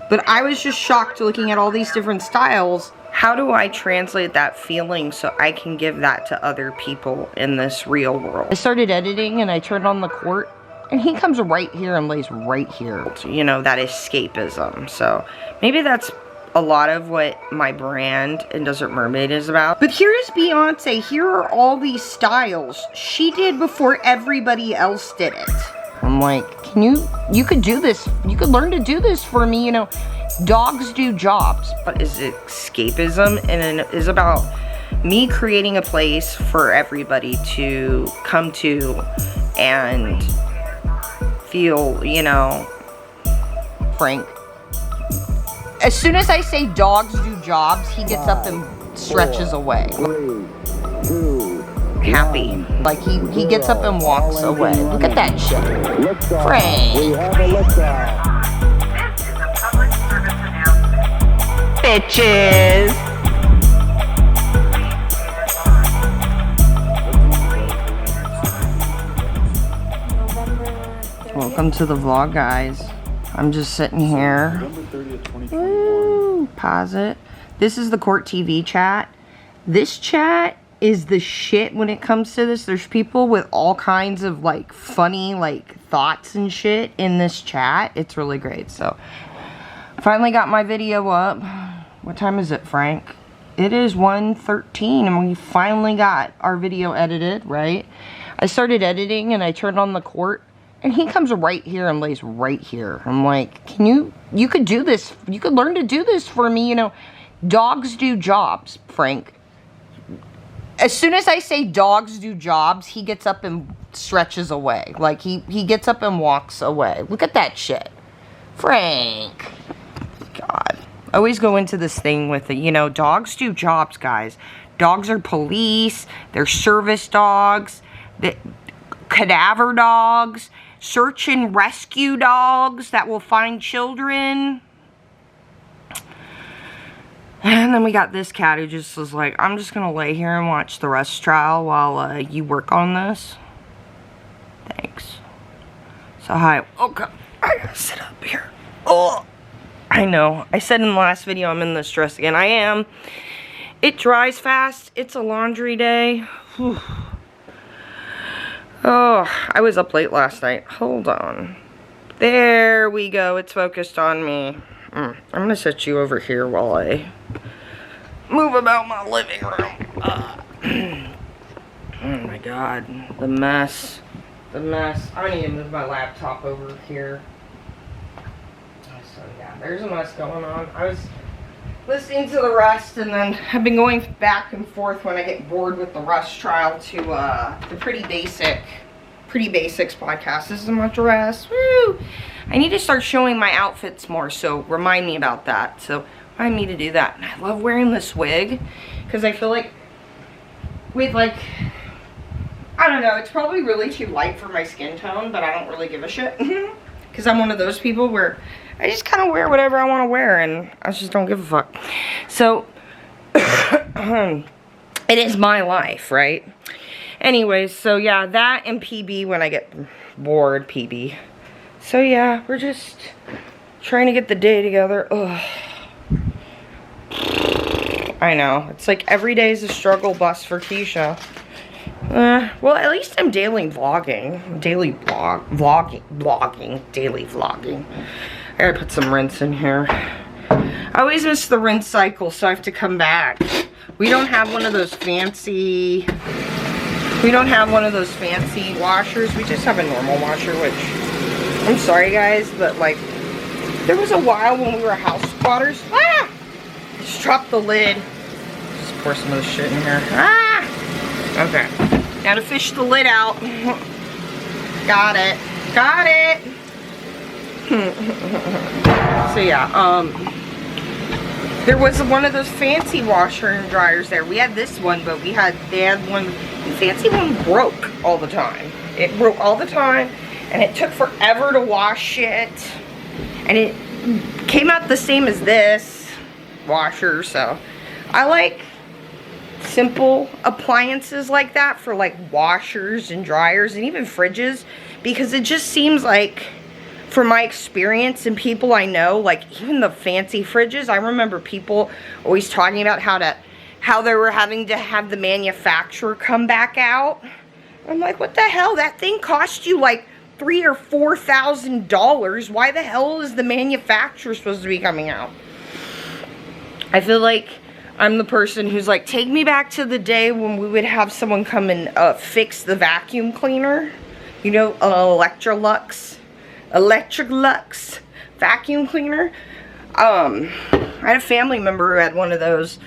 But I was just shocked looking at all these different styles. How do I translate that feeling so I can give that to other people in this real world? I started editing and I turned on the court and he comes right here and lays right here. You know, that escapism. So maybe that's a lot of what my brand in Desert Mermaid is about. But here's Beyonce. Here are all these styles she did before everybody else did it. I'm like, you could do this. You could learn to do this for me, you know. Dogs do jobs. But is it escapism? And it is about me creating a place for everybody to come to and feel, you know, Frank. As soon as I say dogs do jobs, he gets up and stretches away. 3, 2, happy. Like he gets up and walks away. Look at that shit. Frank. We have a liftoff. This is a public service announcement. Bitches. Welcome to the vlog, guys. I'm just sitting here. Ooh, pause it. This is the Court TV chat. This chat is the shit when it comes to this. There's people with all kinds of like funny like thoughts and shit in this chat. It's really great. So finally got my video up. What time is it, Frank? It is 1:13 and we finally got our video edited, right? I started editing and I turned on the court and he comes right here and lays right here. I'm like, you could do this. You could learn to do this for me, you know. Dogs do jobs, Frank. As soon as I say dogs do jobs, he gets up and stretches away. Like, he gets up and walks away. Look at that shit. Frank. God. I always go into this thing with it, you know, dogs do jobs, guys. Dogs are police. They're service dogs. Cadaver dogs. Search and rescue dogs that will find children. And then we got this cat who just was like, I'm just going to lay here and watch the rest trial while you work on this. Thanks. So, hi. Oh, God. I gotta sit up here. Oh, I know. I said in the last video I'm in this dress again. I am. It dries fast. It's a laundry day. Whew. Oh, I was up late last night. Hold on. There we go. It's focused on me. I'm going to set you over here while I move about my living room. Oh my God. The mess. The mess. I need to move my laptop over here. So yeah, there's a mess going on. I was listening to the Rust and then I've been going back and forth when I get bored with the Rust trial to the Pretty Basics podcast. This is my dress. Woo! I need to start showing my outfits more, so remind me about that. So remind me to do that. And I love wearing this wig because I feel like with like, I don't know, it's probably really too light for my skin tone, but I don't really give a shit. Because I'm one of those people where I just kind of wear whatever I want to wear and I just don't give a fuck. So it is my life, right? Anyways, so yeah, that and PB when I get bored, PB. So yeah, we're just trying to get the day together. Ugh. I know, it's like every day is a struggle bus for Keisha. Well, at least I'm daily vlogging. Daily vlogging. I gotta put some rinse in here. I always miss the rinse cycle, so I have to come back. We don't have one of those fancy washers. We just have a normal washer, which, I'm sorry guys, but like, there was a while when we were house squatters. Ah! Just drop the lid. Just pour some of this shit in here. Ah! Okay. Gotta fish the lid out. Got it. Got it. So yeah, there was one of those fancy washer and dryers there. We had this one, but they had one, the fancy one broke all the time. It broke all the time, and it took forever to wash it. And it came out the same as this washer, so I like simple appliances like that for like washers and dryers and even fridges, because it just seems like from my experience and people I know, like even the fancy fridges, I remember people always talking about how they were having to have the manufacturer come back out. I'm like, what the hell? That thing cost you like $3,000 or $4,000. Why the hell is the manufacturer supposed to be coming out? I feel like I'm the person who's like, take me back to the day when we would have someone come and fix the vacuum cleaner. You know, an Electric Lux vacuum cleaner. I had a family member who had one of those,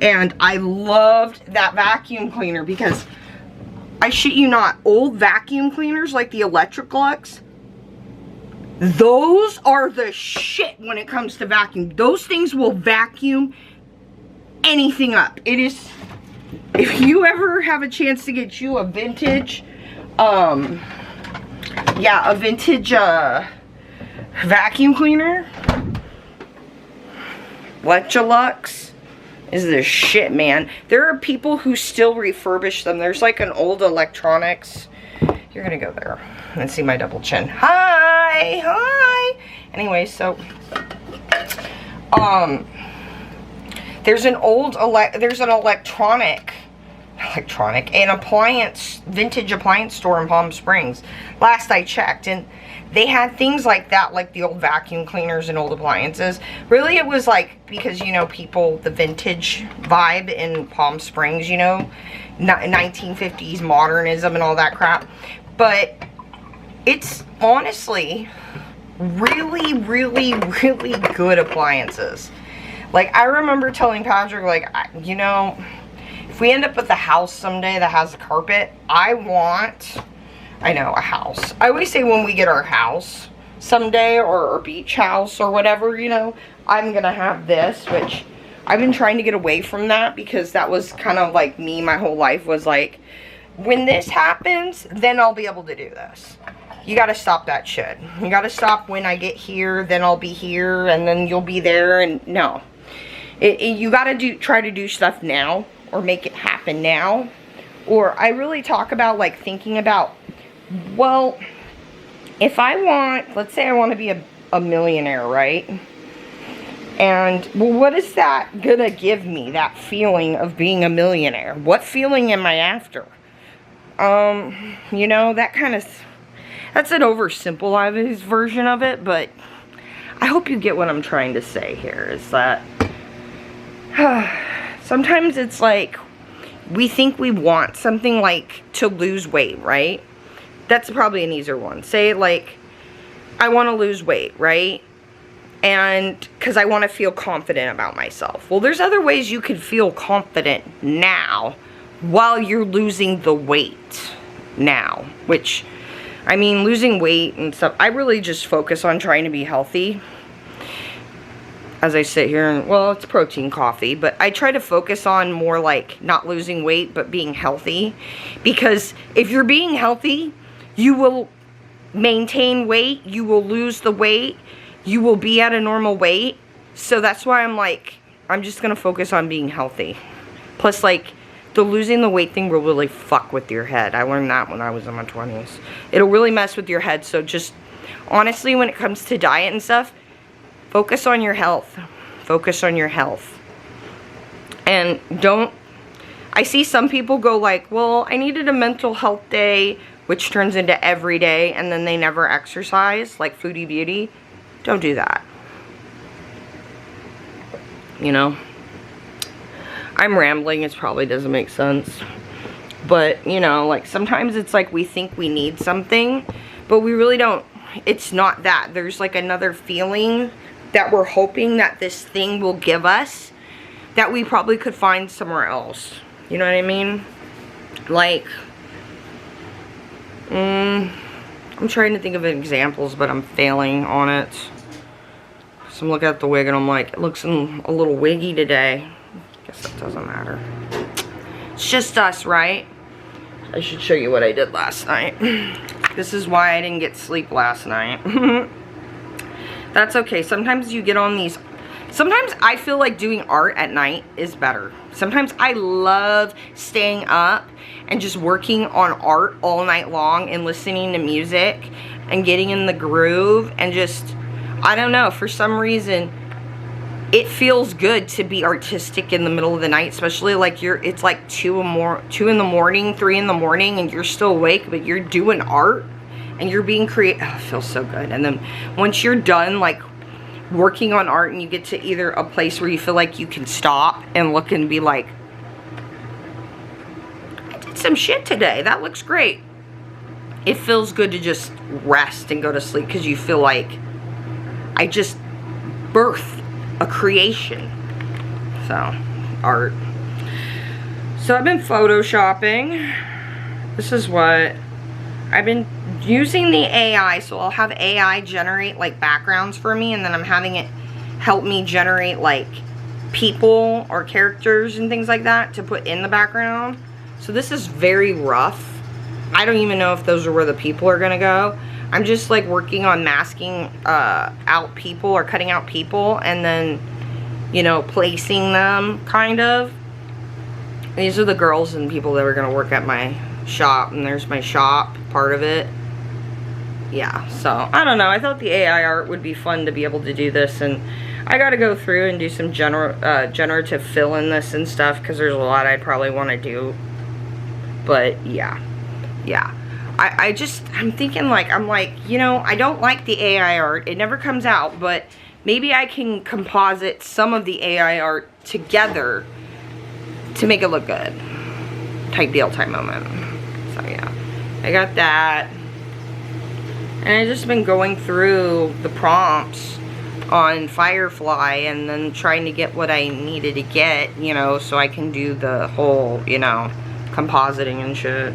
and I loved that vacuum cleaner because, I shit you not, old vacuum cleaners like the Electric Lux, those are the shit when it comes to vacuum. Those things will vacuum anything up. It is, if you ever have a chance to get you a vintage, yeah, a vintage vacuum cleaner, Electrolux is the shit, man. There are people who still refurbish them. There's like an old electronics. You're gonna go there and see my double chin. Hi, hi. Anyway, so there's an vintage appliance store in Palm Springs. Last I checked, and they had things like that, like the old vacuum cleaners and old appliances. Really, it was like, because, you know, people, the vintage vibe in Palm Springs, you know, 1950s modernism and all that crap. But it's honestly really, really, really good appliances. Like, I remember telling Patrick, like, you know, if we end up with a house someday that has a carpet, I know, a house. I always say when we get our house someday, or our beach house or whatever, you know, I'm gonna have this, which I've been trying to get away from that, because that was kind of like me my whole life, was like, when this happens, then I'll be able to do this. You gotta stop that shit. You gotta stop when I get here, then I'll be here, and then you'll be there, and no. You gotta try to do stuff now, or make it happen now. Or I really talk about, like, thinking about, well, if I want, let's say I want to be a millionaire, right? And, well, what is that gonna give me, that feeling of being a millionaire? What feeling am I after? You know, that kind of, that's an oversimplified version of it, but I hope you get what I'm trying to say here, is that sometimes it's like, we think we want something, like to lose weight, right? That's probably an easier one. Say, like, I want to lose weight, right? And because I want to feel confident about myself. Well, there's other ways you could feel confident now while you're losing the weight now. Which, I mean, losing weight and stuff, I really just focus on trying to be healthy. As I sit here, and, well, it's protein coffee, but I try to focus on more like not losing weight, but being healthy. Because if you're being healthy, you will maintain weight, you will lose the weight, you will be at a normal weight. So that's why I'm like, I'm just gonna focus on being healthy. Plus, like, the losing the weight thing will really fuck with your head. I learned that when I was in my 20s. It'll really mess with your head. So just, honestly, when it comes to diet and stuff, focus on your health. Focus on your health. And don't, I see some people go like, well, I needed a mental health day, which turns into every day, and then they never exercise, like Foodie Beauty. Don't do that. You know? I'm rambling, it probably doesn't make sense. But, you know, like, sometimes it's like we think we need something, but we really don't. It's not that. There's like another feeling that we're hoping that this thing will give us that we probably could find somewhere else. You know what I mean? Like, I'm trying to think of examples, but I'm failing on it. So I'm looking at the wig and I'm like, it looks a little wiggy today. Guess that doesn't matter. It's just us, right? I should show you what I did last night. This is why I didn't get sleep last night. That's okay. Sometimes you get on these, sometimes I feel like doing art at night is better. Sometimes I love staying up and just working on art all night long and listening to music and getting in the groove and just, I don't know, for some reason it feels good to be artistic in the middle of the night, especially like it's like 2 in the morning, 3 in the morning, and you're still awake, but you're doing art and you're being creative. Oh, it feels so good. And then once you're done like working on art and you get to either a place where you feel like you can stop and look and be like, I did some shit today, that looks great. It feels good to just rest and go to sleep because you feel like I just birthed a creation. So, art. So I've been photoshopping. This is what I've been using, the AI. So I'll have AI generate like backgrounds for me, and then I'm having it help me generate like people or characters and things like that to put in the background. So this is very rough. I don't even know if those are where the people are gonna go. I'm just like working on masking out people or cutting out people and then, you know, placing them kind of. These are the girls and people that are gonna work at my shop, and there's my shop part of it. Yeah, so I don't know, I thought the AI art would be fun to be able to do this, and I gotta go through and do some generative fill in this and stuff because there's a lot I'd probably want to do. But yeah. I'm thinking like, you know, I don't like the AI art. It never comes out, but maybe I can composite some of the AI art together to make it look good. Type deal, type moment. So yeah, I got that. And I've just been going through the prompts on Firefly and then trying to get what I needed to get, you know, so I can do the whole, you know, compositing and shit.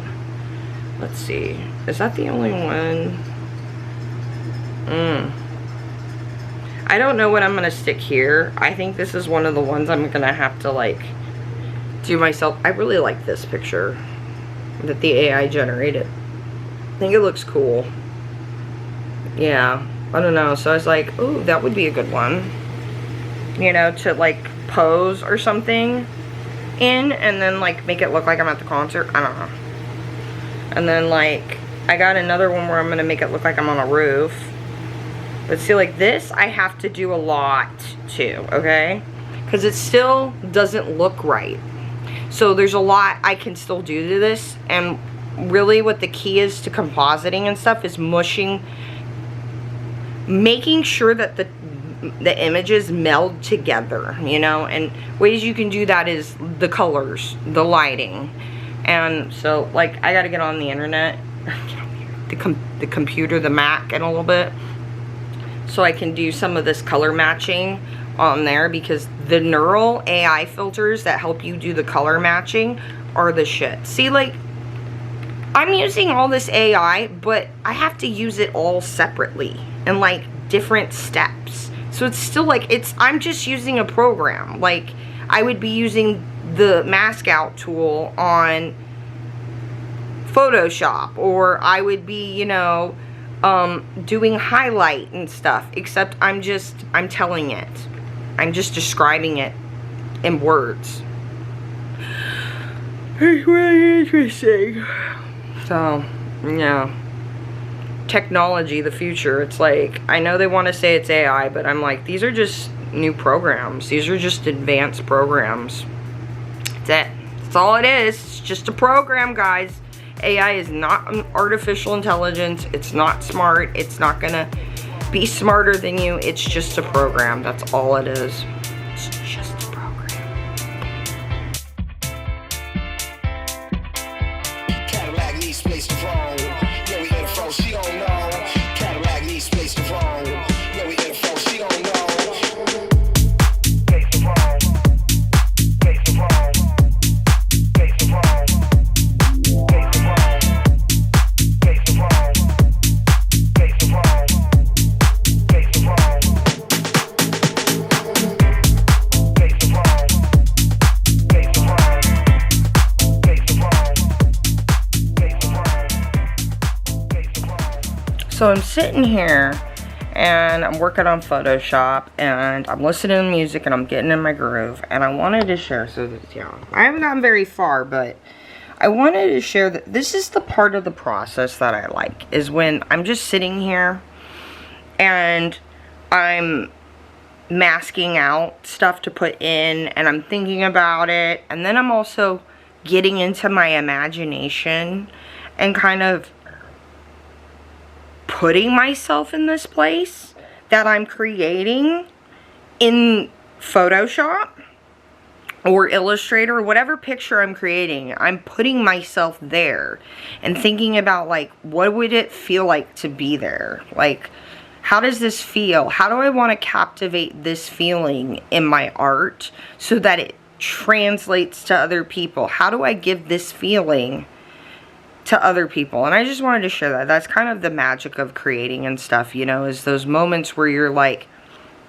Let's see. Is that the only one? I don't know what I'm going to stick here. I think this is one of the ones I'm going to have to, like, do myself. I really like this picture that the AI generated. I think it looks cool. Yeah. I don't know. So I was like, ooh, that would be a good one. You know, to, like, pose or something in and then, like, make it look like I'm at the concert. I don't know. And then, like, I got another one where I'm going to make it look like I'm on a roof. But see, like this, I have to do a lot, too, okay? Because it still doesn't look right. So there's a lot I can still do to this. And really what the key is to compositing and stuff is mushing. Making sure that the images meld together, you know? And ways you can do that is the colors, the lighting. And so, like, I gotta get on the internet, the computer, the Mac in a little bit, so I can do some of this color matching on there, because the neural AI filters that help you do the color matching are the shit. See, like, I'm using all this AI, but I have to use it all separately in, like, different steps. So it's still, like, I'm just using a program. Like, I would be using the mask out tool on Photoshop, or I would be, you know, doing highlight and stuff, except I'm telling it. I'm just describing it in words. It's really interesting. So, yeah. Technology, the future. It's like, I know they want to say it's AI, but I'm like, these are just new programs. These are just advanced programs. That's it. That's all it is. It's just a program, guys. AI is not an artificial intelligence. It's not smart. It's not gonna be smarter than you. It's just a program. That's all it is. It's just a program. Cadillac needs space to roll. Yeah, we in the front, she don't know. Cadillac needs space to roll. Yeah, we in the front, she don't know. Space to roll. Space to roll. Space to roll. So I'm sitting here and I'm working on Photoshop and I'm listening to music and I'm getting in my groove, and I wanted to share, so that, yeah, I haven't gotten very far, but I wanted to share that this is the part of the process that I like, is when I'm just sitting here and I'm masking out stuff to put in and I'm thinking about it, and then I'm also getting into my imagination and kind of putting myself in this place that I'm creating in Photoshop or Illustrator, or whatever picture I'm creating. I'm putting myself there and thinking about, like, what would it feel like to be there? Like, how does this feel? How do I want to captivate this feeling in my art so that it translates to other people? How do I give this feeling to other people? And I just wanted to share that. That's kind of the magic of creating and stuff, you know, is those moments where you're like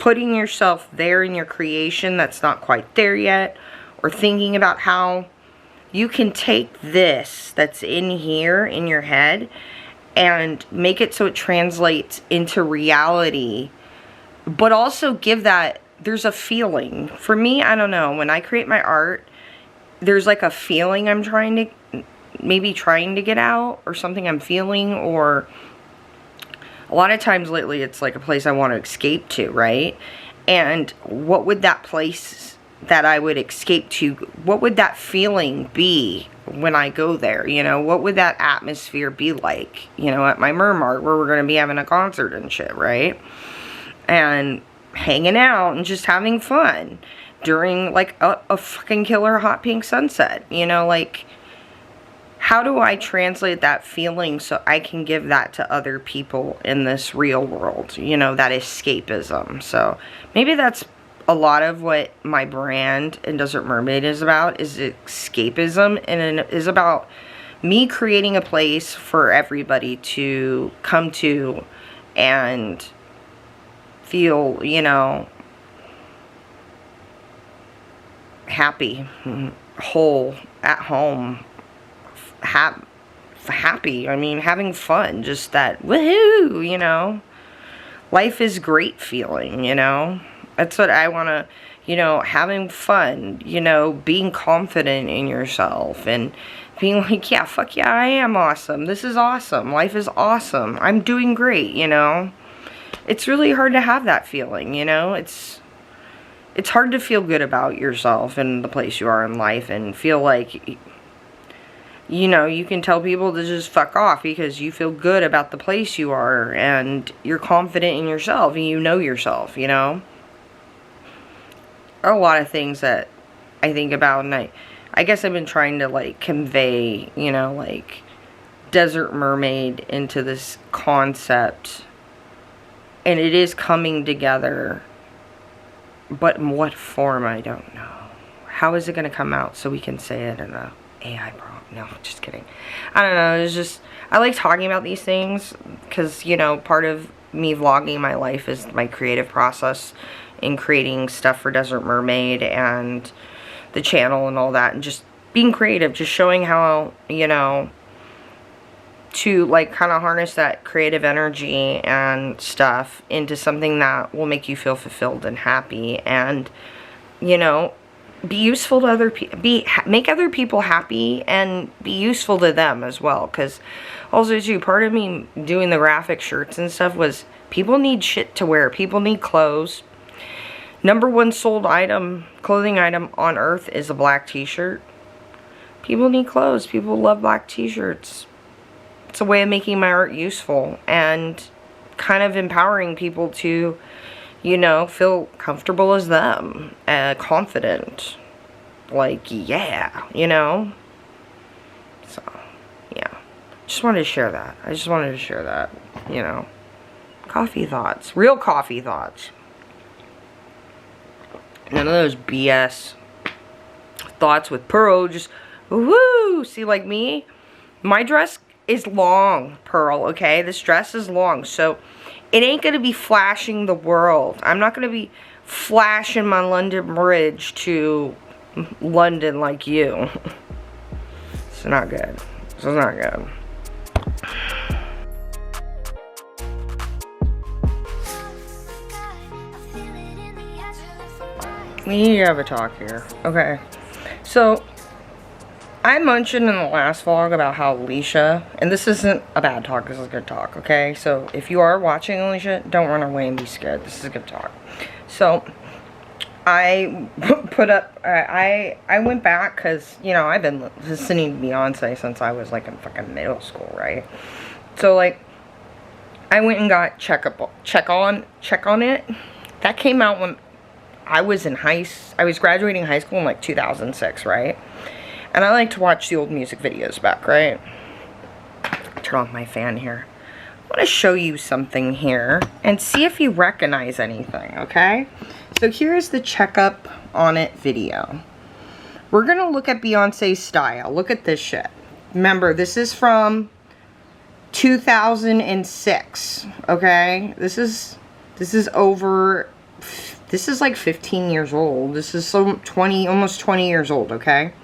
putting yourself there in your creation that's not quite there yet, or thinking about how you can take this that's in here in your head and make it so it translates into reality, but also give that, there's a feeling. For me, I don't know, when I create my art, there's like a feeling I'm trying to get out, or something I'm feeling, or a lot of times lately it's like a place I want to escape to, right? And what would that place that I would escape to, what would that feeling be when I go there? You know, what would that atmosphere be like, you know, at my Mermart, where we're going to be having a concert and shit, right? And hanging out and just having fun during like a fucking killer hot pink sunset, you know, like, how do I translate that feeling so I can give that to other people in this real world? You know, that escapism. So maybe that's a lot of what my brand in Desert Mermaid is about, is escapism, and it is about me creating a place for everybody to come to and feel, you know, happy, whole, at home, happy. I mean, having fun, just that woohoo, you know, life is great feeling, you know. That's what I want to, you know, having fun, you know, being confident in yourself and being like, yeah, fuck yeah, I am awesome. This is awesome. Life is awesome. I'm doing great, you know. It's really hard to have that feeling, you know. It's hard to feel good about yourself and the place you are in life and feel like, you know, you can tell people to just fuck off because you feel good about the place you are and you're confident in yourself and you know yourself, you know. There are a lot of things that I think about, and I guess I've been trying to, like, convey, you know, like, Desert Mermaid into this concept, and it is coming together, but in what form, I don't know. How is it going to come out so we can say it in a AI prompt? No, just kidding. I don't know, it's just, I like talking about these things, because, you know, part of me vlogging my life is my creative process in creating stuff for Desert Mermaid and the channel and all that, and just being creative, just showing how, you know, to, like, kind of harness that creative energy and stuff into something that will make you feel fulfilled and happy, and, you know, be useful to other people, make other people happy and be useful to them as well. Because also too, part of me doing the graphic shirts and stuff was people need shit to wear, people need clothes. #1 sold item, clothing item on earth is a black t-shirt. People need clothes, people love black t-shirts. It's a way of making my art useful and kind of empowering people to, you know, feel comfortable as them, confident, like, yeah, you know. So, yeah, just wanted to share that. I just wanted to share that, you know. Coffee thoughts, real coffee thoughts. None of those BS thoughts with Pearl, just, woo, see, like me, my dress is long, Pearl, okay? This dress is long, so it ain't gonna be flashing the world. I'm not gonna be flashing my London Bridge to London like you. It's not good. It's not good. We need to have a talk here. Okay. So, I mentioned in the last vlog about how Alicia, and this isn't a bad talk, this is good talk, okay? So if you are watching Alicia, don't run away and be scared. This is good talk. So I put up, I went back because, you know, I've been listening to Beyonce since I was like in fucking middle school, right? So like, I went and got check on it. That came out when I was I was graduating high school in like 2006, right? And I like to watch the old music videos back, right? Turn off my fan here. I want to show you something here and see if you recognize anything, okay? So here's the checkup on it video. We're going to look at Beyonce's style. Look at this shit. Remember, this is from 2006, okay? This is like 15 years old. This is almost 20 years old, okay?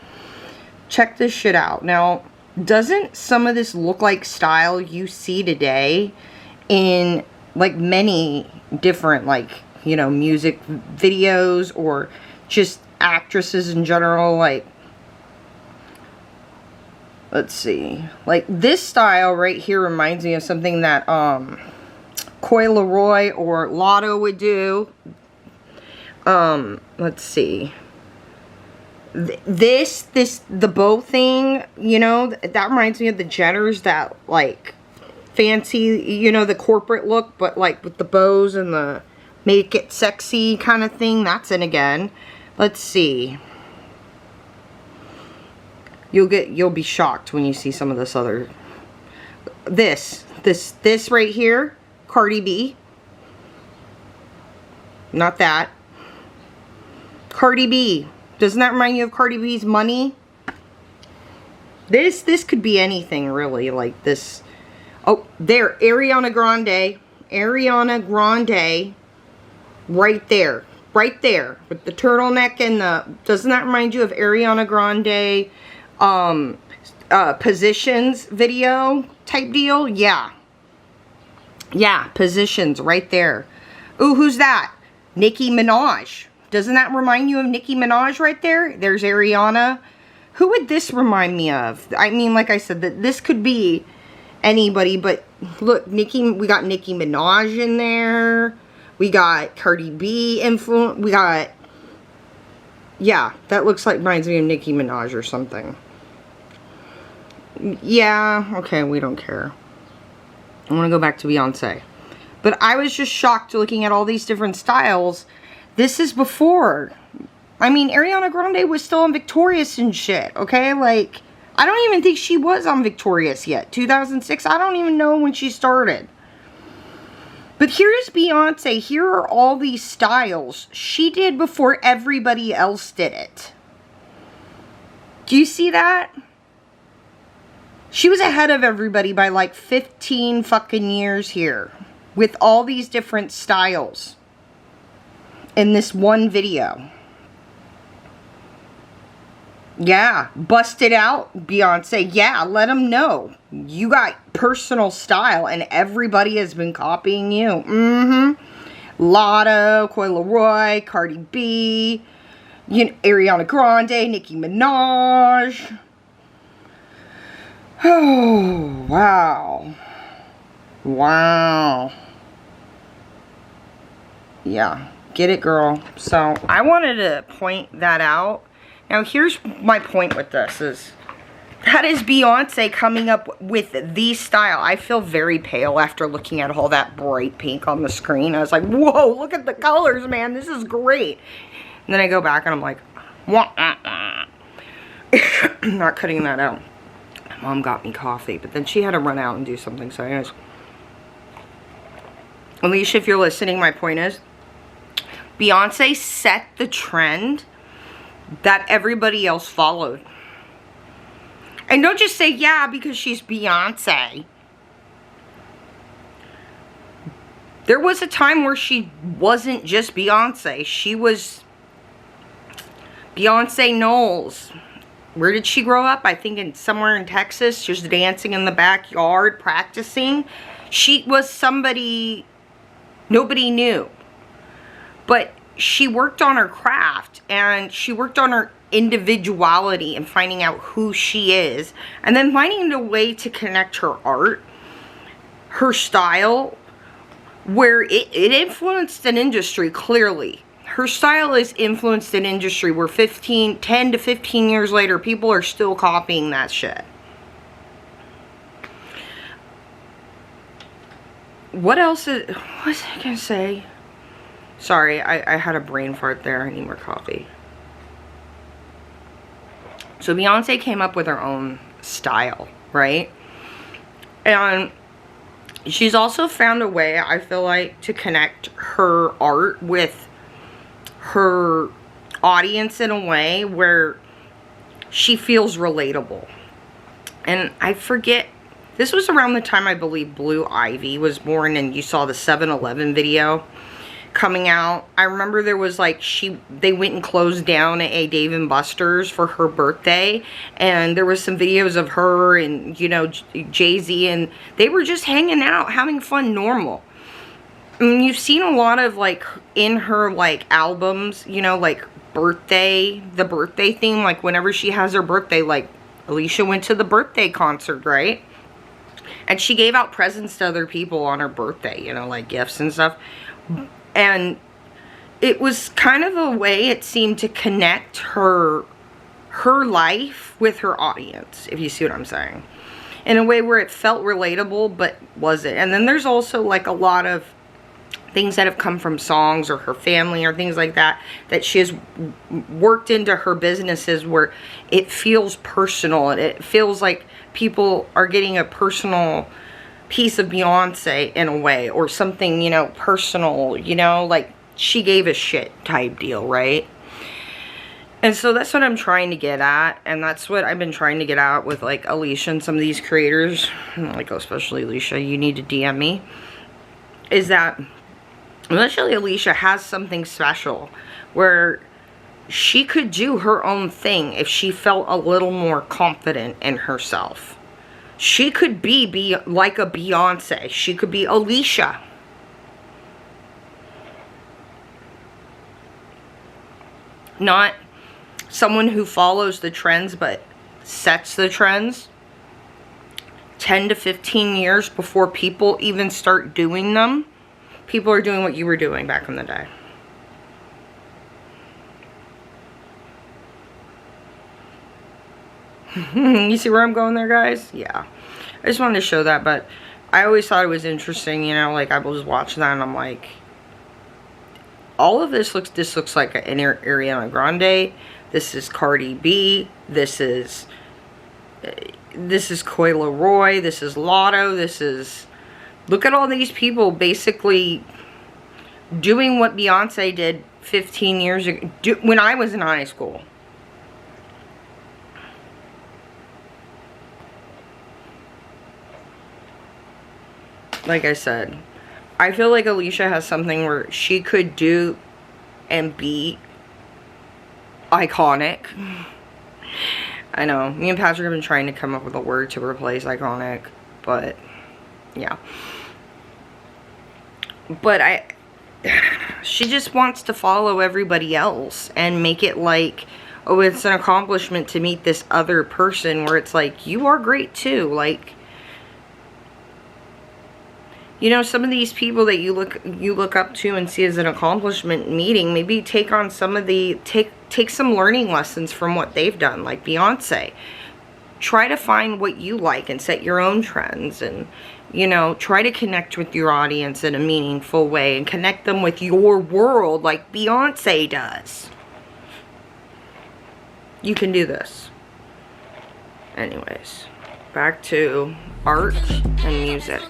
Check this shit out. Now, doesn't some of this look like style you see today in like many different, like, you know, music videos or just actresses in general? Like, let's see, like this style right here reminds me of something that Coi Leroy or Lotto would do. Let's see, the bow thing, you know, that reminds me of the Jenners, that like fancy, you know, the corporate look, but like with the bows and the make it sexy kind of thing. That's in again. Let's see. You'll be shocked when you see some of this other, this right here, Cardi B. Not that. Cardi B. Doesn't that remind you of Cardi B's Money? This could be anything really, like this. Oh, there, Ariana Grande. Ariana Grande. Right there. Right there. With the turtleneck and the, doesn't that remind you of Ariana Grande Positions video type deal? Yeah. Yeah, Positions right there. Ooh, who's that? Nicki Minaj. Doesn't that remind you of Nicki Minaj right there? There's Ariana. Who would this remind me of? I mean, like I said, that this could be anybody, but look, we got Nicki Minaj in there. We got Cardi B influence. We got, yeah, that looks like, reminds me of Nicki Minaj or something. Yeah, okay, we don't care. I want to go back to Beyonce. But I was just shocked looking at all these different styles. This is before. I mean, Ariana Grande was still on Victorious and shit, okay? Like, I don't even think she was on Victorious yet. 2006, I don't even know when she started. But here's Beyonce. Here are all these styles she did before everybody else did it. Do you see that? She was ahead of everybody by like 15 fucking years here. With all these different styles. In this one video. Yeah, bust it out, Beyonce. Yeah, let them know. You got personal style and everybody has been copying you. Mm-hmm. Lotto, Coi Leroy, Cardi B, you know, Ariana Grande, Nicki Minaj. Oh, wow. Wow. Yeah. Get it, girl. So, I wanted to point that out. Now, here's my point with this is, that is Beyonce coming up with the style. I feel very pale after looking at all that bright pink on the screen. I was like, whoa, look at the colors, man. This is great. And then I go back and I'm like, wah, not cutting that out. My mom got me coffee, but then she had to run out and do something. So, anyways. Alicia, if you're listening, my point is, Beyonce set the trend that everybody else followed. And don't just say, yeah, because she's Beyonce. There was a time where she wasn't just Beyonce. She was Beyonce Knowles. Where did she grow up? I think somewhere in Texas, just dancing in the backyard, practicing. She was somebody nobody knew. But she worked on her craft, and she worked on her individuality and finding out who she is, and then finding a way to connect her art, her style, where it influenced an industry. Clearly her style is influenced an industry where 10 to 15 years later people are still copying that shit. What else is, what was I gonna say? Sorry, I had a brain fart there. I need more coffee. So Beyonce came up with her own style, right? And she's also found a way, I feel like, to connect her art with her audience in a way where she feels relatable. And I forget, this was around the time I believe Blue Ivy was born, and you saw the 7-Eleven video coming out. I remember there was like, they went and closed down a Dave & Buster's for her birthday, and there was some videos of her and, you know, Jay-Z, and they were just hanging out, having fun, normal. I mean, you've seen a lot of, like, in her, like, albums, you know, like, the birthday theme, like, whenever she has her birthday, like, Alicia went to the birthday concert, right? And she gave out presents to other people on her birthday, you know, like, gifts and stuff. And it was kind of a way, it seemed, to connect her life with her audience, if you see what I'm saying. In a way where it felt relatable, but wasn't. And then there's also, like, a lot of things that have come from songs or her family or things like that, that she has worked into her businesses where it feels personal, and it feels like people are getting a personal piece of Beyonce in a way, or something, you know, personal, you know, like she gave a shit type deal, right? And so that's what I'm trying to get at, and that's what I've been trying to get at with, like, Alicia and some of these creators, like especially Alicia. You need to DM me. Is that eventually Alicia has something special where she could do her own thing if she felt a little more confident in herself. She could be like a Beyonce. She could be Alicia. Not someone who follows the trends, but sets the trends 10 to 15 years before people even start doing them. People are doing what you were doing back in the day. You see where I'm going there, guys? Yeah. I just wanted to show that, but I always thought it was interesting, you know, like, I was watching that and I'm like, all of this looks like an Ariana Grande. This is Cardi B. This is Coi Leroy. This is Lotto. This is, look at all these people basically doing what Beyonce did 15 years ago, when I was in high school. Like I said, I feel like Alicia has something where she could do and be iconic. I know, me and Patrick have been trying to come up with a word to replace iconic, but yeah. But she just wants to follow everybody else and make it like, oh, it's an accomplishment to meet this other person, where it's like, you are great too. Like, you know, some of these people that you look up to and see as an accomplishment meeting, maybe take on some of the, take some learning lessons from what they've done, like Beyonce. Try to find what you like and set your own trends, and, you know, try to connect with your audience in a meaningful way and connect them with your world like Beyonce does. You can do this. Anyways, back to art and music.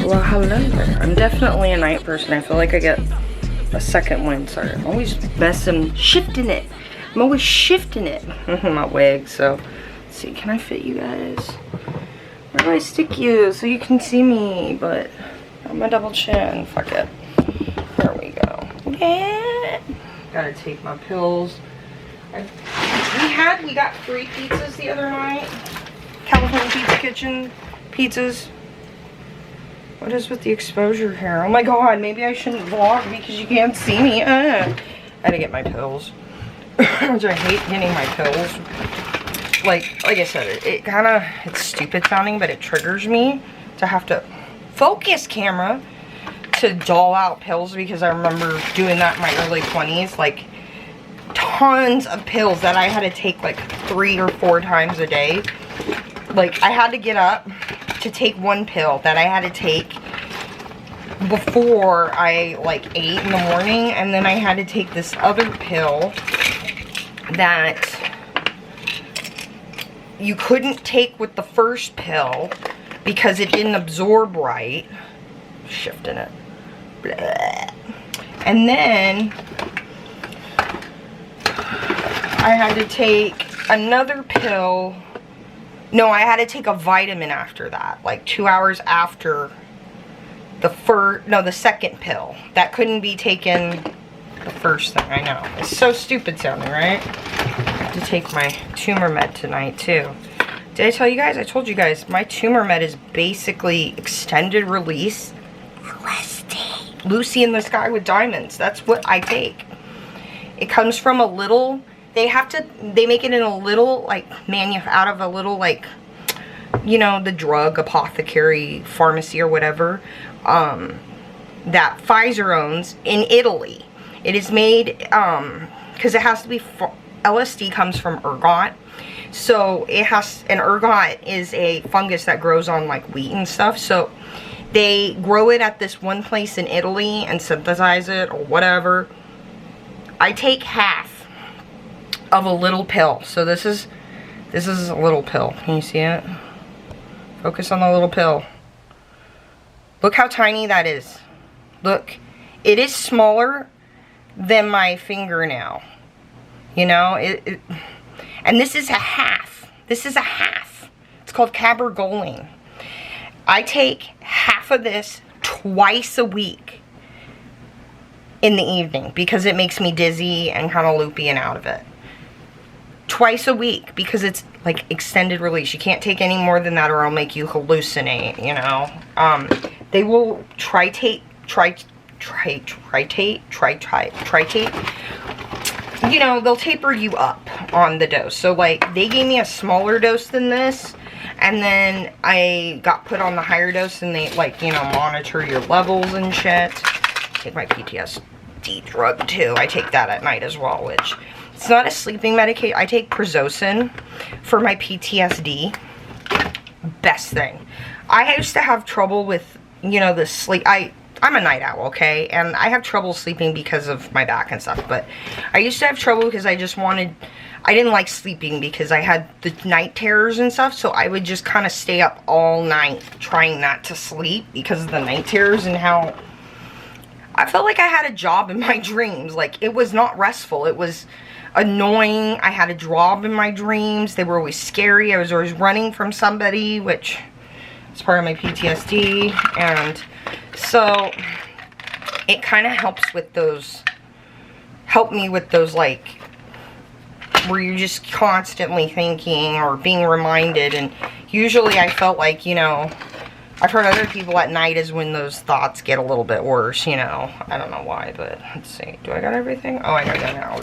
Well, hello there. I'm definitely a night person. I feel like I get a second wind. Sorry, I'm always shifting it. I'm always shifting it. My wig, so let's see, can I fit you guys? Where do I stick you so you can see me? But I'm a double chin. Fuck it. There we go. Yeah. Gotta take my pills. We got 3 pizzas the other night. California Pizza Kitchen pizzas. What is with the exposure here? Oh my god, maybe I shouldn't vlog because you can't see me. I had to get my pills. Which I hate getting my pills. Like I said, it's stupid sounding, but it triggers me to have to focus camera to doll out pills, because I remember doing that in my early 20s. Like, tons of pills that I had to take like 3 or 4 times a day. Like, I had to get up to take one pill that I had to take before I like ate in the morning, and then I had to take this other pill that you couldn't take with the first pill because it didn't absorb right. Shifting it. Blah. And then I had to take another pill. No, I had to take a vitamin after that, like 2 hours after the second pill. That couldn't be taken the first thing. I know. It's so stupid sounding, right? I have to take my tumor med tonight, too. Did I tell you guys? I told you guys, my tumor med is basically extended release LSD. Lucy in the Sky with Diamonds. That's what I take. It comes from a little... They make it in a little, like, out of a little, like, you know, the drug apothecary pharmacy or whatever, that Pfizer owns in Italy. It is made, because it has to be, LSD comes from ergot. So it has, and ergot is a fungus that grows on, like, wheat and stuff. So they grow it at this one place in Italy and synthesize it or whatever. I take half of a little pill. So this is a little pill. Can you see it? Focus on the little pill. Look how tiny that is. Look. It is smaller than my fingernail. You know? And this is a half. This is a half. It's called cabergoline. I take half of this twice a week in the evening because it makes me dizzy and kind of loopy and out of it. Twice a week, because it's like extended release. You can't take any more than that or it'll make you hallucinate, you know. They will tritate, you know, they'll taper you up on the dose. So like, they gave me a smaller dose than this, and then I got put on the higher dose, and they, like, you know, monitor your levels and shit. Take my PTSD drug too. I take that at night as well, which... It's not a sleeping medication. I take Prazosin for my PTSD. Best thing. I used to have trouble with, you know, the sleep. I'm a night owl, okay? And I have trouble sleeping because of my back and stuff. But I used to have trouble because I didn't like sleeping because I had the night terrors and stuff. So I would just kind of stay up all night trying not to sleep because of the night terrors and how I felt like I had a job in my dreams. Like, it was not restful. It was annoying. I had a job in my dreams. They were always scary. I was always running from somebody, which is part of my PTSD. And so it kind of helps with those, like, where you're just constantly thinking or being reminded. And usually I felt like, you know, I've heard other people at night is when those thoughts get a little bit worse, you know. I don't know why, but let's see. Do I got everything? Oh, I got it now.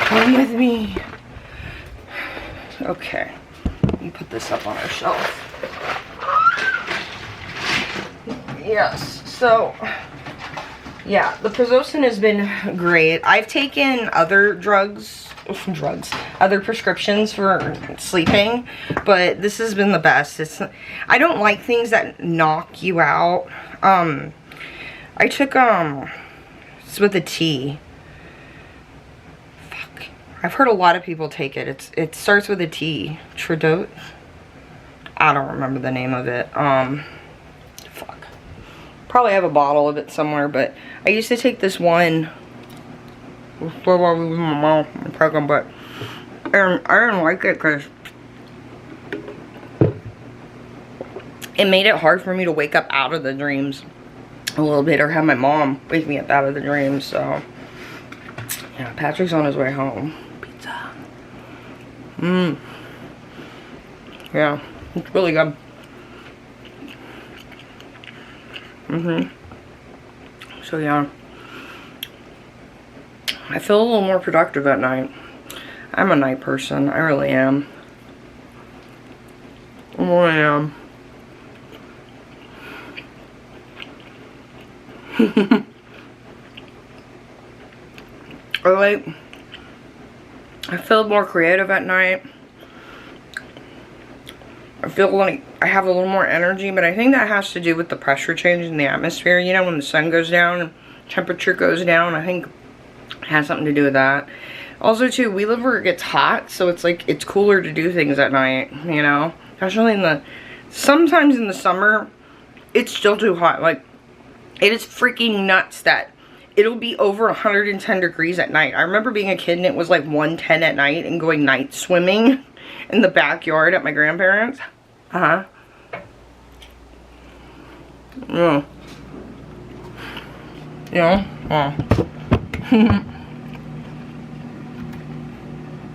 Come with me. Okay. Let me put this up on our shelf. Yes. So, yeah, the Prazosin has been great. I've taken other other prescriptions for sleeping, but this has been the best. I don't like things that knock you out. I took, it's with a T. Fuck. I've heard a lot of people take it. It starts with a T. Tridot? I don't remember the name of it. Fuck. Probably have a bottle of it somewhere, but I used to take this one with my mom, but I didn't like it because it made it hard for me to wake up out of the dreams a little bit, or have my mom wake me up out of the dreams. So yeah, Patrick's on his way home. Pizza. Yeah, it's really good. So yeah, I feel a little more productive at night. I'm a night person. I really am. I really am. I feel more creative at night. I feel like I have a little more energy, but I think that has to do with the pressure change in the atmosphere. You know, when the sun goes down and temperature goes down, I think it has something to do with that. Also, too, we live where it gets hot, so it's like, it's cooler to do things at night, you know? Especially sometimes in the summer, it's still too hot. Like, it is freaking nuts that it'll be over 110 degrees at night. I remember being a kid and it was like 110 at night and going night swimming in the backyard at my grandparents'. Yeah. Yeah.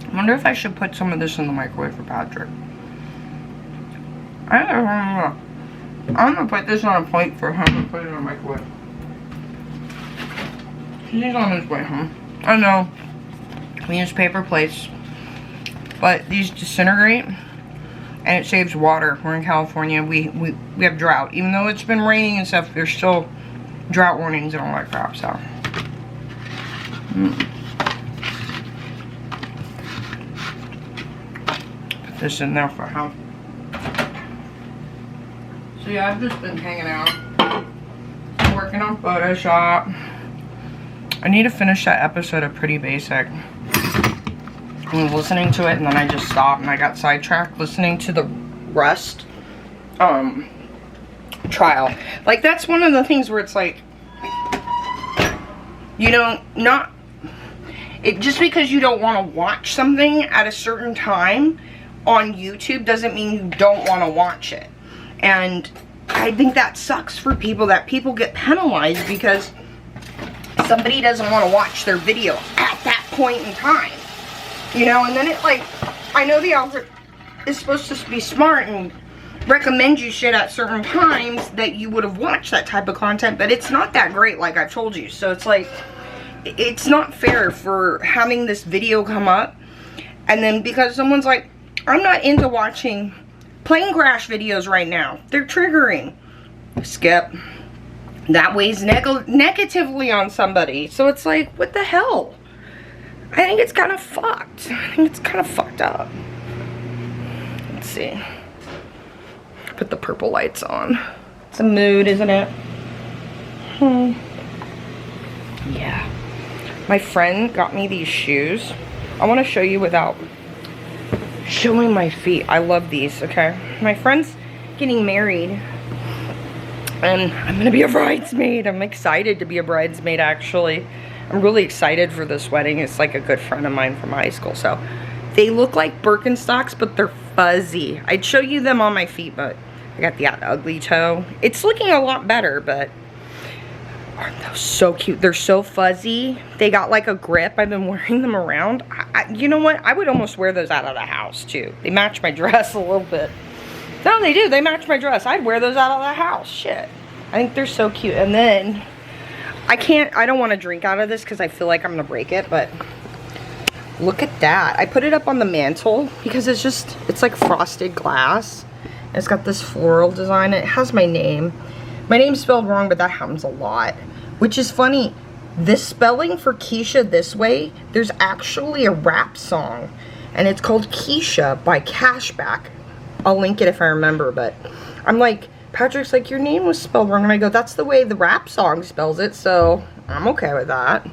I wonder if I should put some of this in the microwave for Patrick. I don't know. I'm gonna put this on a plate for him and put it in the microwave. He's on his way home. I know. We use paper plates, but these disintegrate and it saves water. We're in California. We have drought. Even though it's been raining and stuff, there's still drought warnings and all that crap, so. Put this in there for him. So yeah, I've just been hanging out. Working on Photoshop. I need to finish that episode of Pretty Basic. I was listening to it and then I just stopped and I got sidetracked listening to the Rust trial. Like, that's one of the things where it's like, you know, just because you don't want to watch something at a certain time on YouTube doesn't mean you don't want to watch it. And I think that sucks for people, that people get penalized because somebody doesn't want to watch their video at that point in time. You know, and then it, like, I know the algorithm is supposed to be smart and recommend you shit at certain times that you would have watched that type of content, but it's not that great, like I've told you. So it's like, it's not fair for having this video come up and then because someone's like, I'm not into watching plane crash videos right now, they're triggering. Skip. That weighs negatively on somebody. So it's like, what the hell? I think it's kind of fucked. I think it's kind of fucked up. Let's see. Put the purple lights on. It's a mood, isn't it? Yeah. My friend got me these shoes. I want to show you without showing my feet. I love these, okay? My friend's getting married. And I'm going to be a bridesmaid. I'm excited to be a bridesmaid, actually. I'm really excited for this wedding. It's like a good friend of mine from high school. So they look like Birkenstocks, but they're fuzzy. I'd show you them on my feet, but I got the ugly toe. It's looking a lot better, but aren't those so cute? They're so fuzzy. They got like a grip. I've been wearing them around. You know what? I would almost wear those out of the house too. They match my dress a little bit. No, they do. They match my dress. I'd wear those out of the house. Shit. I think they're so cute. And then I don't want to drink out of this because I feel like I'm going to break it, but look at that. I put it up on the mantle because it's like frosted glass. It's got this floral design. It has my name. My name's spelled wrong, but that happens a lot. Which is funny. This spelling for Keisha this way, there's actually a rap song. And it's called Keisha by Cashback. I'll link it if I remember, but I'm like, Patrick's like, your name was spelled wrong. And I go, that's the way the rap song spells it, so I'm okay with that.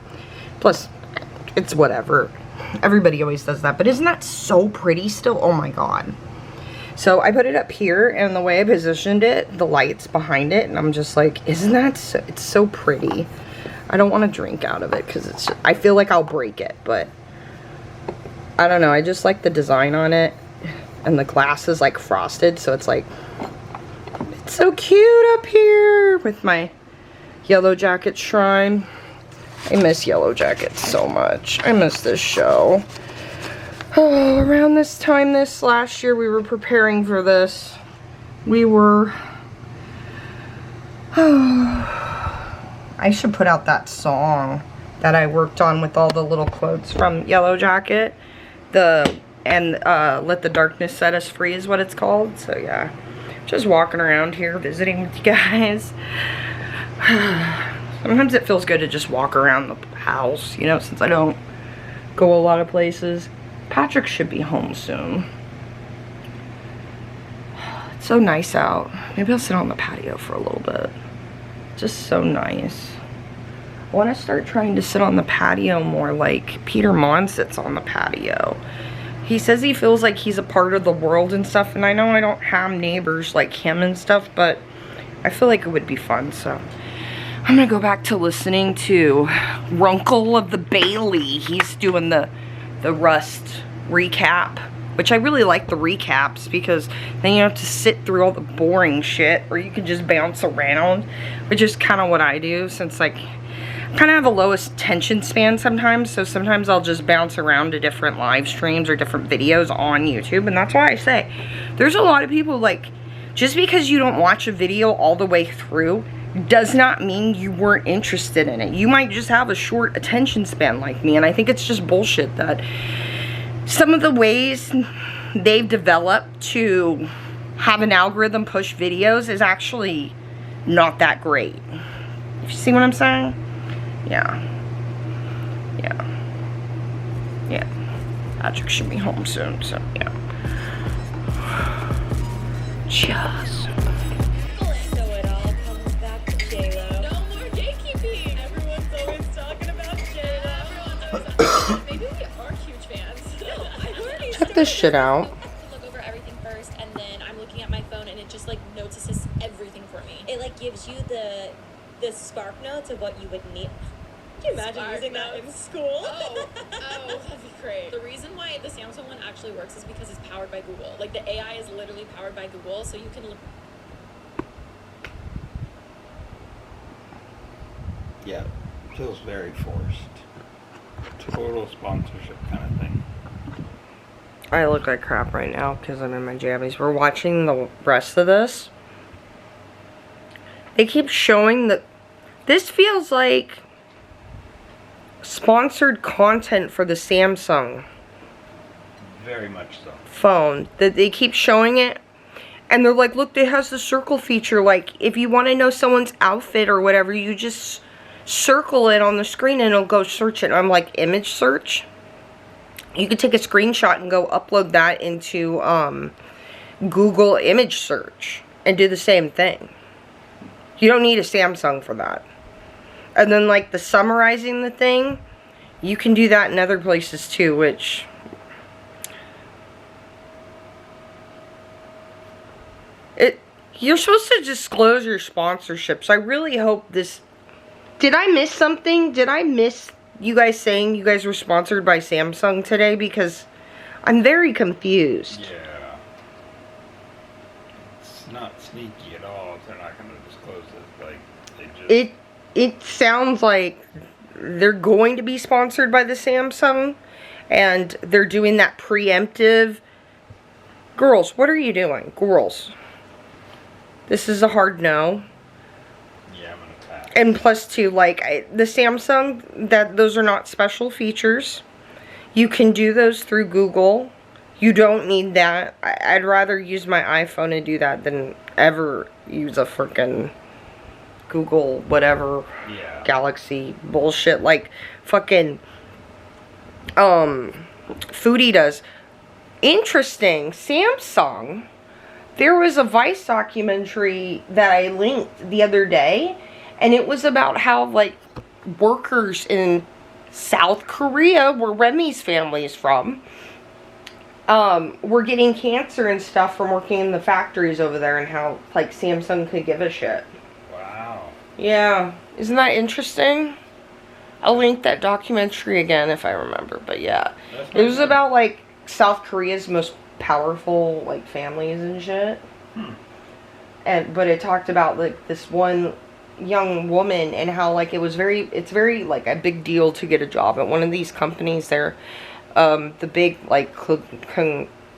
Plus, it's whatever. Everybody always does that. But isn't that so pretty still? Oh my god. So I put it up here, and the way I positioned it, the light's behind it, and I'm just like, isn't that so, it's so pretty. I don't want to drink out of it, because I feel like I'll break it, but I don't know. I just like the design on it, and the glass is like frosted, so it's like, it's so cute up here with my Yellow Jacket shrine. I miss Yellow Jackets so much. I miss this show. Oh, around this time last year, we were preparing for this. We were I should put out that song that I worked on with all the little quotes from Yellow Jacket. Let the Darkness Set Us Free is what it's called. So yeah, just walking around here visiting with you guys. Sometimes it feels good to just walk around the house, you know, since I don't go a lot of places. Patrick should be home soon. It's so nice out. Maybe I'll sit on the patio for a little bit. Just so nice. I want to start trying to sit on the patio more like Peter Mon sits on the patio. He says he feels like he's a part of the world and stuff, and I know I don't have neighbors like him and stuff, but I feel like it would be fun, so I'm gonna go back to listening to Runkle of the Bailey. He's doing the Rust recap, which I really like the recaps because then you don't have to sit through all the boring shit, or you can just bounce around, which is kind of what I do, since like I kind of have a lowest attention span sometimes, so sometimes I'll just bounce around to different live streams or different videos on YouTube. And that's why I say there's a lot of people, like, just because you don't watch a video all the way through does not mean you weren't interested in it. You might just have a short attention span like me, and I think it's just bullshit that some of the ways they've developed to have an algorithm push videos is actually not that great. You see what I'm saying? Yeah. Patrick should be home soon, so yeah. Just. So it all comes back to J-Lo. No more gatekeeping. Everyone's always talking about J-Lo. Everyone's always talking about Maybe we are huge fans. No, I already Check this shit out. I have to look over everything first, and then I'm looking at my phone, and it just like notices everything for me. It like gives you the spark notes of what you would need. Can you imagine using that in school? Oh, that'd be great. The reason why the Samsung one actually works is because it's powered by Google. Like, the AI is literally powered by Google, so you can Yeah, feels very forced. Total sponsorship kind of thing. I look like crap right now because I'm in my jammies. We're watching the rest of this. They keep showing that this feels like sponsored content for the Samsung Very much so. phone. That they keep showing it, and they're like, look, it has the circle feature. Like, if you want to know someone's outfit or whatever, you just circle it on the screen and it'll go search it. I'm like, image search? You could take a screenshot and go upload that into Google image search and do the same thing. You don't need a Samsung for that. And then, like, the summarizing the thing, you can do that in other places too, which... You're supposed to disclose your sponsorships. I really hope this... Did I miss something? Did I miss you guys saying you guys were sponsored by Samsung today? Because I'm very confused. Yeah. It's not sneaky at all if they're not going to disclose it. Like, they just... It sounds like they're going to be sponsored by the Samsung, and they're doing that preemptive. Girls, what are you doing? Girls. This is a hard no. Yeah, I'm going to pass. And plus two, like, the Samsung, those are not special features. You can do those through Google. You don't need that. I'd rather use my iPhone and do that than ever use a freaking Google whatever Galaxy bullshit like fucking Foodie does. Interesting. Samsung, there was a Vice documentary that I linked the other day, and it was about how, like, workers in South Korea, where Remy's family is from, were getting cancer and stuff from working in the factories over there, and how, like, Samsung could give a shit. Wow. Yeah. Isn't that interesting? I'll link that documentary again if I remember, but yeah. It was about, like, South Korea's most powerful, like, families and shit. But it talked about, like, this one young woman and how, like, it's very like a big deal to get a job at one of these companies. They're the big, like,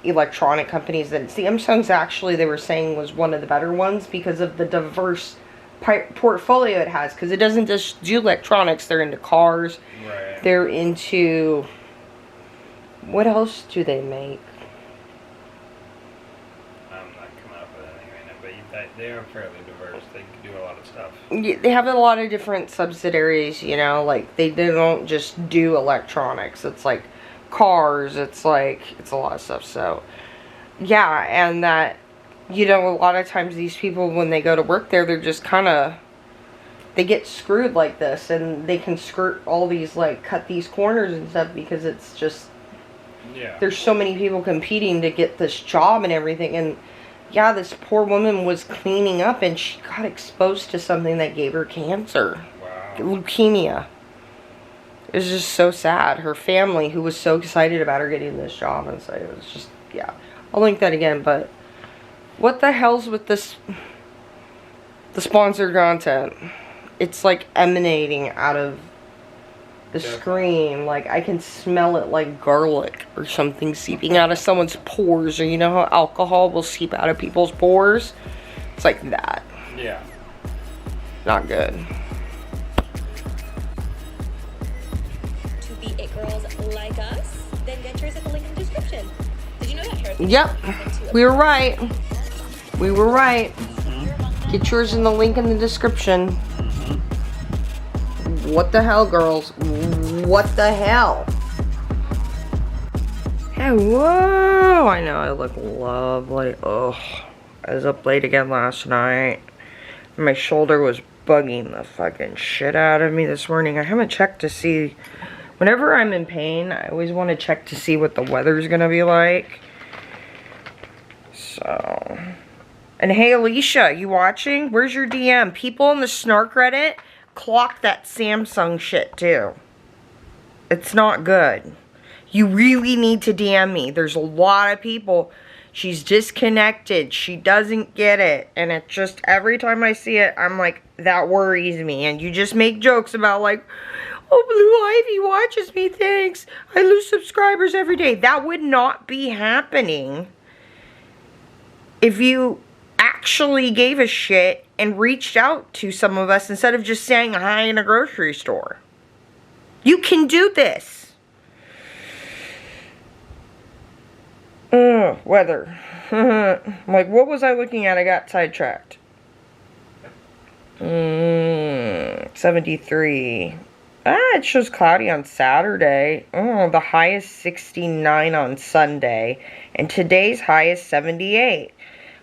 electronic companies that Samsung's actually, they were saying, was one of the better ones because of the diverse portfolio it has, because it doesn't just do electronics. They're into cars. Right. They're into, what else do they make? I'm not coming up with anything right now, but they are fairly diverse. They can do a lot of stuff. Yeah, they have a lot of different subsidiaries, you know, like they don't just do electronics. It's like cars, it's like, it's a lot of stuff. So yeah, and that, you know, a lot of times these people, when they go to work there, they're just kind of, they get screwed like this, and they can skirt all these, like, cut these corners and stuff, because it's just, Yeah. there's so many people competing to get this job and everything. And yeah, this poor woman was cleaning up, and she got exposed to something that gave her cancer. Wow. Leukemia. It was just so sad. Her family, who was so excited about her getting this job, and so it was just, yeah. I'll link that again, but what the hell's with this, the sponsored content? It's like emanating out of the screen. Like, I can smell it like garlic or something seeping out of someone's pores. Or you know how alcohol will seep out of people's pores? It's like that. Yeah. Not good. To be it girls like us, then get yours at the link in the description. Did you know that hair? Yep. We were right. We were right. Get yours in the link in the description. What the hell, girls? What the hell? Hey, whoa! I know I look lovely. Ugh. I was up late again last night. My shoulder was bugging the fucking shit out of me this morning. I haven't checked to see. Whenever I'm in pain, I always want to check to see what the weather's gonna be like. So. And hey, Alicia, you watching? Where's your DM? People in the Snark Reddit clock that Samsung shit too. It's not good. You really need to DM me. There's a lot of people. She's disconnected. She doesn't get it. And it just, every time I see it, I'm like, that worries me. And you just make jokes about like, oh, Blue Ivy watches me, thanks. I lose subscribers every day. That would not be happening if you actually gave a shit and reached out to some of us instead of just saying hi in a grocery store. You can do this. Weather. Like, what was I looking at? I got sidetracked. 73. It shows cloudy on Saturday. The high is 69 on Sunday. And today's high is 78.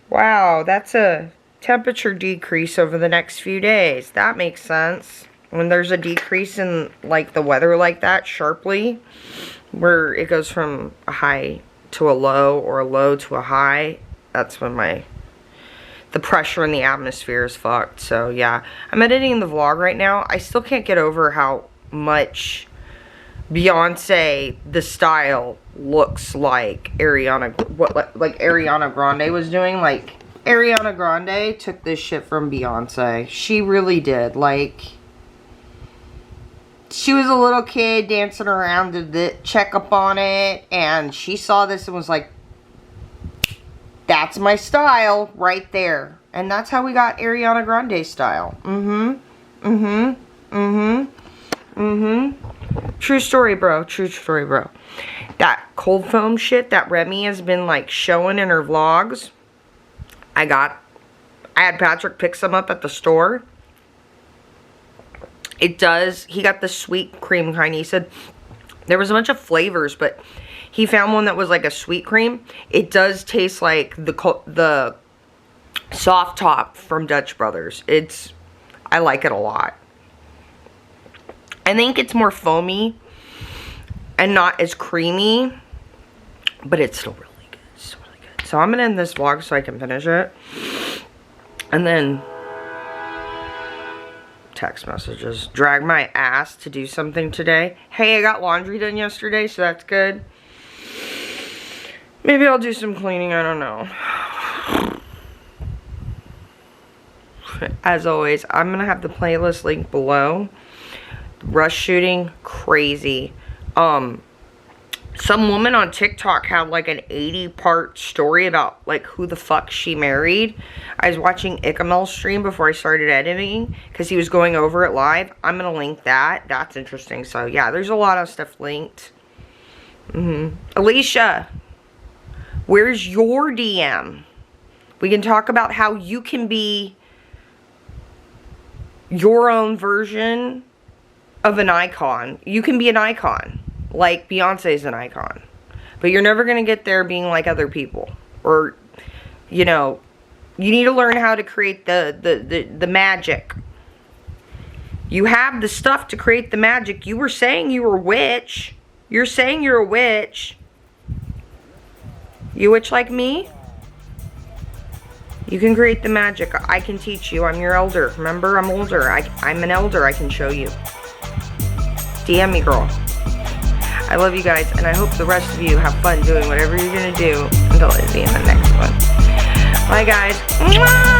Wow, that's a temperature decrease over the next few days. That makes sense. When there's a decrease in, like, the weather like that sharply, where it goes from a high to a low or a low to a high, that's when the pressure in the atmosphere is fucked. So, yeah. I'm editing the vlog right now. I still can't get over how much Beyonce, the style, looks like Ariana, like Ariana Grande was doing. Like, Ariana Grande took this shit from Beyonce. She really did. Like, she was a little kid dancing around, did the check up on it, and she saw this and was like, that's my style right there. And that's how we got Ariana Grande style. True story, bro. True story, bro. That cold foam shit that Remy has been, like, showing in her vlogs, I had Patrick pick some up at the store. He got the sweet cream kind. He said there was a bunch of flavors, but he found one that was like a sweet cream. It does taste like the soft top from Dutch Brothers. I like it a lot. I think it's more foamy and not as creamy, but it's still really good. It's really good. So I'm gonna end this vlog so I can finish it. And then text messages. Drag my ass to do something today. Hey, I got laundry done yesterday, so that's good. Maybe I'll do some cleaning, I don't know. As always, I'm gonna have the playlist link below. Rush shooting, crazy. Some woman on TikTok had like an 80-part story about like who the fuck she married. I was watching Ikamel's stream before I started editing because he was going over it live. I'm going to link that. That's interesting. So yeah, there's a lot of stuff linked. Alicia, where's your DM? We can talk about how you can be your own version of an icon. You can be an icon. Like Beyonce's an icon. But you're never going to get there being like other people. Or, you know, you need to learn how to create the magic. You have the stuff to create the magic. You were saying you were a witch. You're saying you're a witch. You witch like me? You can create the magic. I can teach you. I'm your elder. Remember, I'm older. I'm an elder. I can show you. DM me, girl. I love you guys, and I hope the rest of you have fun doing whatever you're going to do until I see you in the next one. Bye, guys. Mwah!